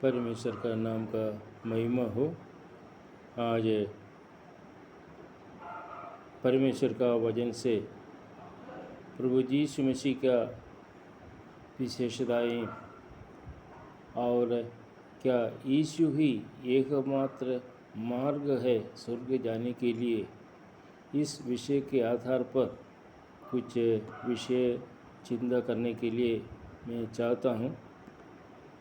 परमेश्वर का नाम का महिमा हो। आज परमेश्वर का वचन से प्रभु यीशु मसीह का विशेषताएं और क्या यीशु ही एकमात्र मार्ग है स्वर्ग जाने के लिए, इस विषय के आधार पर कुछ विषय चिंता करने के लिए मैं चाहता हूँ।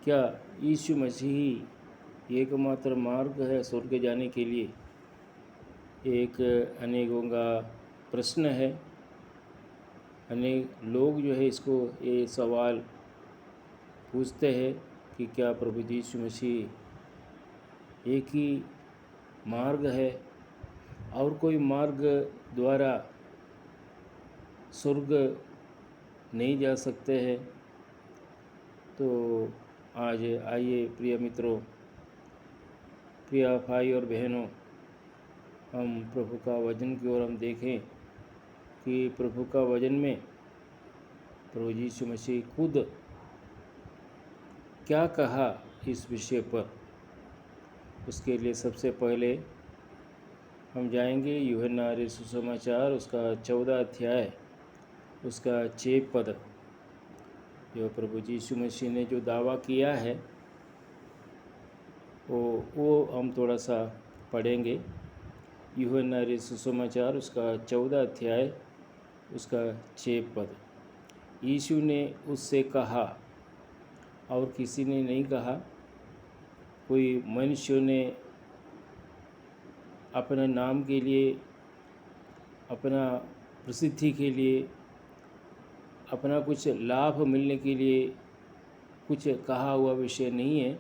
क्या यीशु मसीह ही एकमात्र मार्ग है स्वर्ग जाने के लिए? एक अनेकों का प्रश्न है। अनेक लोग जो है इसको ये सवाल पूछते हैं कि क्या प्रभु यीशु मसीह एक ही मार्ग है और कोई मार्ग द्वारा स्वर्ग नहीं जा सकते हैं? तो आज आइए प्रिय मित्रों, प्रिय भाई और बहनों, हम प्रभु का वचन की ओर हम देखें कि प्रभु का वचन में प्रभु यीशु मसीह खुद क्या कहा इस विषय पर। उसके लिए सबसे पहले हम जाएंगे यूहन्ना सुसमाचार उसका 14 अध्याय उसका 6 पद। जो प्रभु यीशु मसीह ने जो दावा किया है वो हम थोड़ा सा पढ़ेंगे। यूहन्ना सुसमाचार उसका 14 अध्याय उसका 6 पद। यीशु ने उससे कहा, और किसी ने नहीं कहा, कोई मनुष्य ने अपने नाम के लिए, अपना प्रसिद्धि के लिए, अपना कुछ लाभ मिलने के लिए कुछ कहा हुआ विषय नहीं है।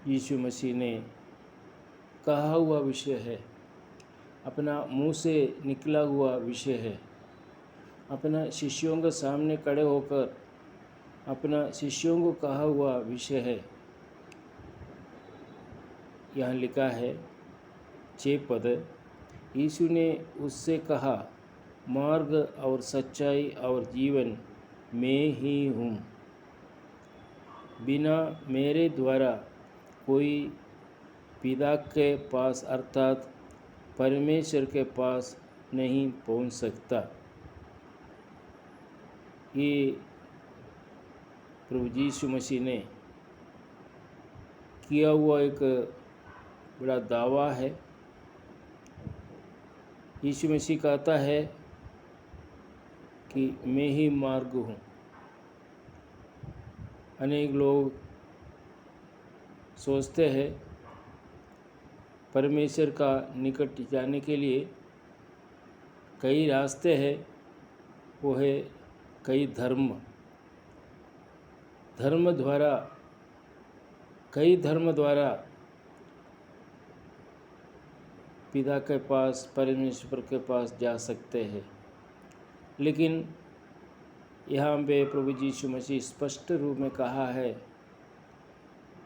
यीशु मसीह ने कहा हुआ विषय है, अपना मुंह से निकला हुआ विषय है, अपना शिष्यों के सामने खड़े होकर अपना शिष्यों को कहा हुआ विषय है। यहाँ लिखा है 6 पद, यीशु ने उससे कहा, मार्ग और सच्चाई और जीवन मैं ही हूँ। बिना मेरे द्वारा कोई पिता के पास अर्थात परमेश्वर के पास नहीं पहुँच सकता। ये प्रभु यीशु मसीह ने किया हुआ एक बड़ा दावा है। यीशु मसीह कहता है कि मैं ही मार्ग हूँ। अनेक लोग सोचते हैं परमेश्वर का निकट जाने के लिए कई रास्ते हैं, वो है कई धर्म द्वारा, कई धर्म द्वारा पिता के पास, परमेश्वर के पास जा सकते हैं। लेकिन यहाँ पे प्रभु यीशु मसीह स्पष्ट रूप में कहा है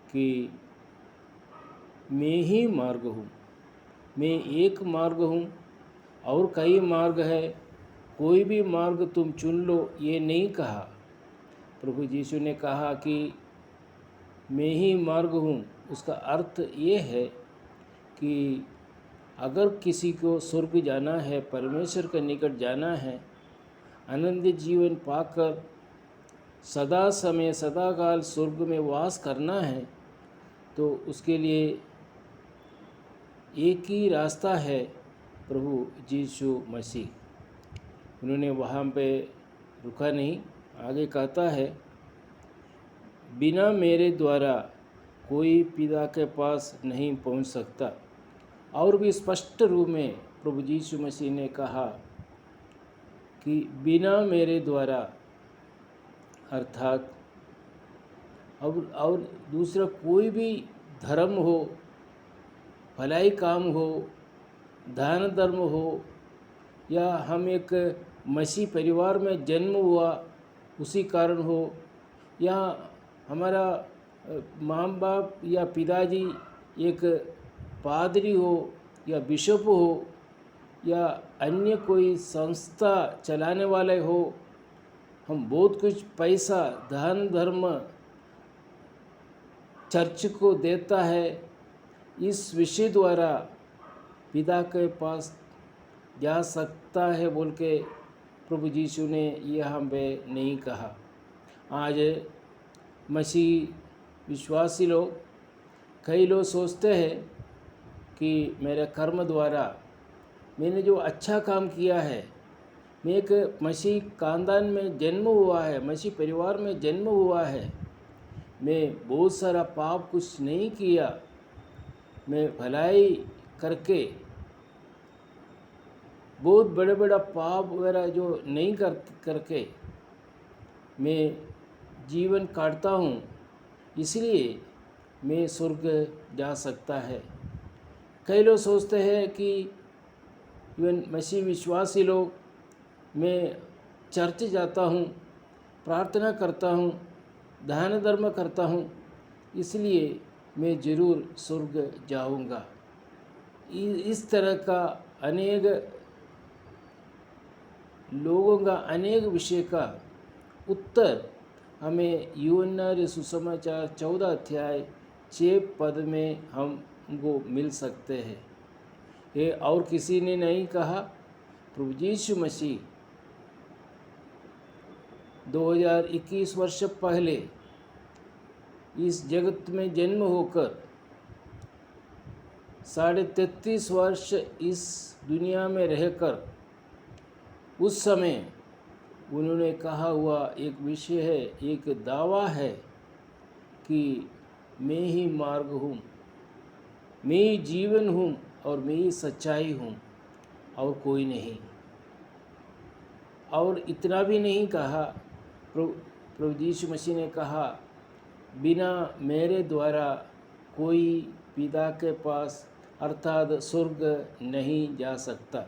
कि मैं ही मार्ग हूँ, मैं एक मार्ग हूँ और कई मार्ग है, कोई भी मार्ग तुम चुन लो, ये नहीं कहा। प्रभु यीशु ने कहा कि मैं ही मार्ग हूँ। उसका अर्थ ये है कि अगर किसी को स्वर्ग जाना है, परमेश्वर के निकट जाना है, अनंत जीवन पाकर सदा समय सदा काल स्वर्ग में वास करना है, तो उसके लिए एक ही रास्ता है, प्रभु यीशु मसीह। उन्होंने वहाँ पे रुका नहीं, आगे कहता है, बिना मेरे द्वारा कोई पिता के पास नहीं पहुँच सकता। और भी स्पष्ट रूप में प्रभु यीशु मसीह ने कहा कि बिना मेरे द्वारा अर्थात और दूसरा कोई भी धर्म हो, भलाई काम हो, दान धर्म हो, या हम एक मसीह परिवार में जन्म हुआ उसी कारण हो, या हमारा माँ बाप या पिताजी एक पादरी हो या बिशप हो या अन्य कोई संस्था चलाने वाले हो, हम बहुत कुछ पैसा, दान धर्म चर्च को देता है, इस विषय द्वारा पिता के पास जा सकता है बोल के प्रभु यीशु ने यह हमें नहीं कहा। आज मसीह विश्वासी लोग, कई लोग सोचते हैं कि मेरे कर्म द्वारा मैंने जो अच्छा काम किया है, मैं एक मसीह खानदान में जन्म हुआ है, मसीह परिवार में जन्म हुआ है, मैं बहुत सारा पाप कुछ नहीं किया, मैं भलाई करके बहुत बड़े बड़ा पाप वगैरह जो नहीं करके मैं जीवन काटता हूँ, इसलिए मैं स्वर्ग जा सकता है। कई लोग सोचते हैं कि इवन मसीह विश्वासी लोग, मैं चर्च जाता हूँ, प्रार्थना करता हूँ, दान धर्म करता हूँ, इसलिए मैं ज़रूर स्वर्ग जाऊँगा। इस तरह का अनेक लोगों का अनेक विषय का उत्तर हमें यूहन्ना सुसमाचार 14 अध्याय 6 पद में हमको मिल सकते हैं। ये और किसी ने नहीं कहा, प्रभु यीशु मसीह 2021 वर्ष पहले इस जगत में जन्म होकर 33.5 वर्ष इस दुनिया में रहकर उस समय उन्होंने कहा हुआ एक विषय है, एक दावा है कि मैं ही मार्ग हूँ, मैं ही जीवन हूँ और मैं ही सच्चाई हूँ और कोई नहीं। और इतना भी नहीं कहा, प्रभु यीशु मसीह ने कहा, बिना मेरे द्वारा कोई पिता के पास अर्थात स्वर्ग नहीं जा सकता।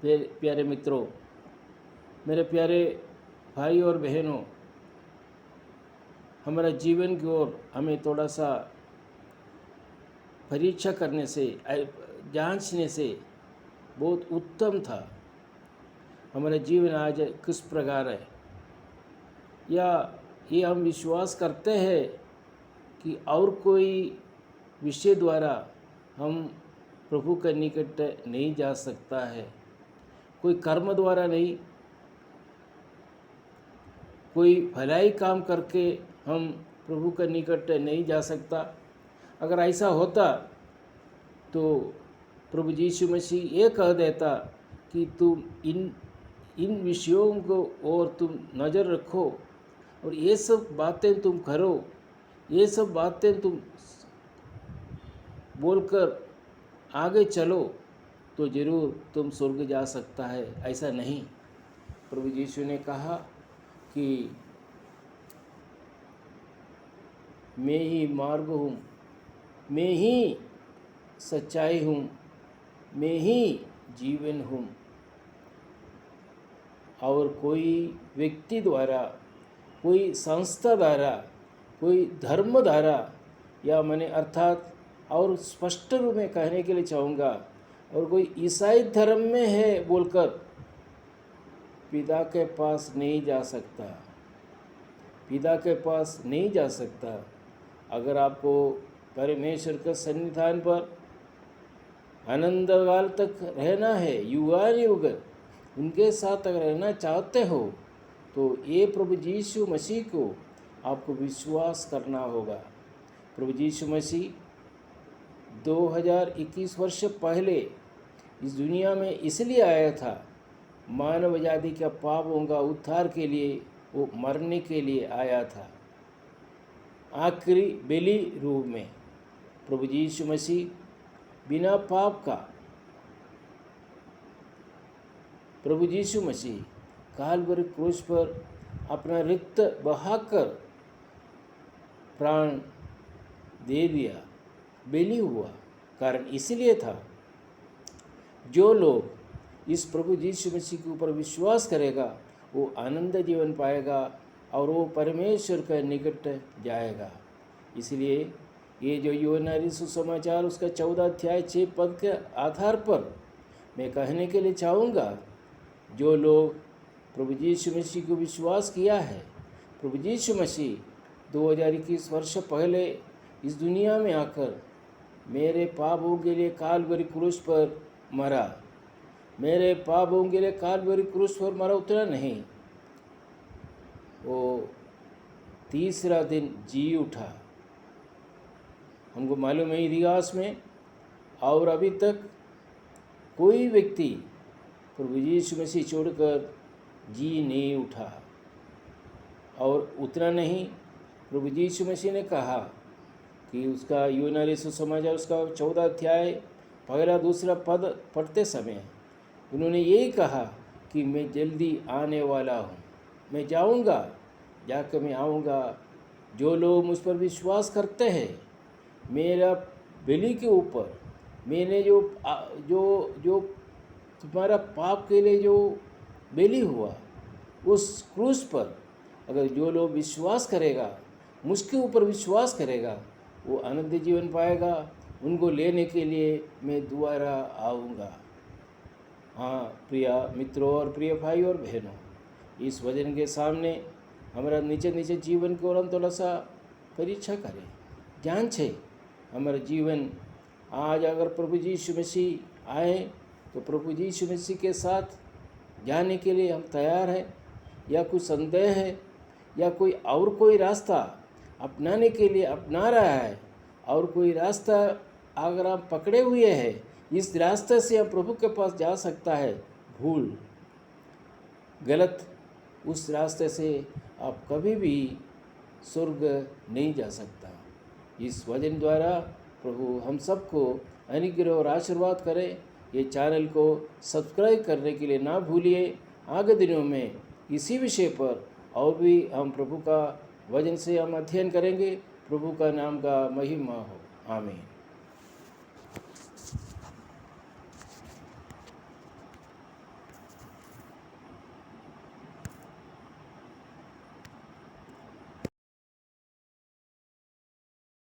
प्यारे मित्रों, मेरे प्यारे भाई और बहनों, हमारा जीवन की ओर हमें थोड़ा सा परीक्षा करने से, जांचने से बहुत उत्तम था। हमारा जीवन आज किस प्रकार है, या ये हम विश्वास करते हैं कि और कोई विषय द्वारा हम प्रभु के निकट नहीं जा सकता है, कोई कर्म द्वारा नहीं, कोई भलाई काम करके हम प्रभु के निकट नहीं जा सकता। अगर ऐसा होता तो प्रभु यीशु मसीह ये कह देता कि तुम इन विषयों को और तुम नज़र रखो और ये सब बातें तुम करो, ये सब बातें तुम बोलकर आगे चलो तो ज़रूर तुम स्वर्ग जा सकता है। ऐसा नहीं, प्रभु यीशु ने कहा कि मैं ही मार्ग हूँ, मैं ही सच्चाई हूँ, मैं ही जीवन हूँ, और कोई व्यक्ति द्वारा, कोई संस्था द्वारा, कोई धर्म द्वारा, या मैंने अर्थात और स्पष्ट रूप में कहने के लिए चाहूँगा, और कोई ईसाई धर्म में है बोलकर पिता के पास नहीं जा सकता, पिता के पास नहीं जा सकता। अगर आपको परमेश्वर के सन्निधान पर अनंत काल तक रहना है, युगान युग उनके साथ अगर रहना चाहते हो, तो ये प्रभु यीशु मसीह को आपको विश्वास करना होगा। प्रभु यीशु मसीह 2021 वर्ष पहले इस दुनिया में इसलिए आया था, मानव जाति के पापों का उद्धार के लिए, वो मरने के लिए आया था। आखिरी बलि रूप में प्रभु यीशु मसीह बिना पाप का, प्रभु यीशु मसीह काल्वरी क्रूस पर अपना रक्त बहाकर प्राण दे दिया, बलि हुआ। कारण इसलिए था, जो लोग इस प्रभु यीशु मसीह के ऊपर विश्वास करेगा वो आनंद जीवन पाएगा और वो परमेश्वर के निकट जाएगा। इसलिए ये जो यूहन्ना सुसमाचार उसका 14 अध्याय 6 पद के आधार पर मैं कहने के लिए चाहूँगा, जो लोग प्रभु यीशु मसीह को विश्वास किया है, प्रभु यीशु मसीह 2021 वर्ष पहले इस दुनिया में आकर मेरे पापों के लिए काल्वरी क्रूस पर मरा, मेरे पापों के लिए काल्वरी क्रूस पर मरा, उतना नहीं, वो तीसरा दिन जी उठा। हमको मालूम है इतिहास में, और अभी तक कोई व्यक्ति प्रभु यीशु मसीह छोड़कर जी नहीं उठा। और उतना नहीं, प्रभु यीशु मसीह ने कहा कि उसका यूहन्ना सुसमाचार उसका 14 अध्याय पहला दूसरा पद पढ़ते समय उन्होंने यही कहा कि मैं जल्दी आने वाला हूँ, मैं जाऊँगा, जाकर मैं आऊँगा। जो लोग मुझ पर विश्वास करते हैं, मेरा बलि के ऊपर मैंने जो तुम्हारा पाप के लिए जो बलि हुआ उस क्रूस पर, अगर जो लोग विश्वास करेगा, मुझके ऊपर विश्वास करेगा, वो अनंत जीवन पाएगा। उनको लेने के लिए मैं दोबारा आऊँगा। हाँ प्रिय मित्रों और प्रिय भाई और बहनों, इस वचन के सामने हमारा नीचे जीवन को और थोड़ा सा परीक्षा करें, जान छे हमारा जीवन आज अगर प्रभु यीशु मसीह आए तो प्रभु यीशु मसीह के साथ जाने के लिए हम तैयार हैं, या कुछ संदेह है, या कोई रास्ता अपनाने के लिए अपना रहा है, और कोई रास्ता अगर आप पकड़े हुए हैं, इस रास्ते से हम प्रभु के पास जा सकता है, भूल गलत, उस रास्ते से आप कभी भी स्वर्ग नहीं जा सकता। इस वचन द्वारा प्रभु हम सबको अनुग्रह और आशीर्वाद करें। ये चैनल को सब्सक्राइब करने के लिए ना भूलिए। आगे दिनों में इसी विषय पर और भी हम प्रभु का वचन से हम अध्ययन करेंगे। प्रभु का नाम का महिमा हो। आमीन।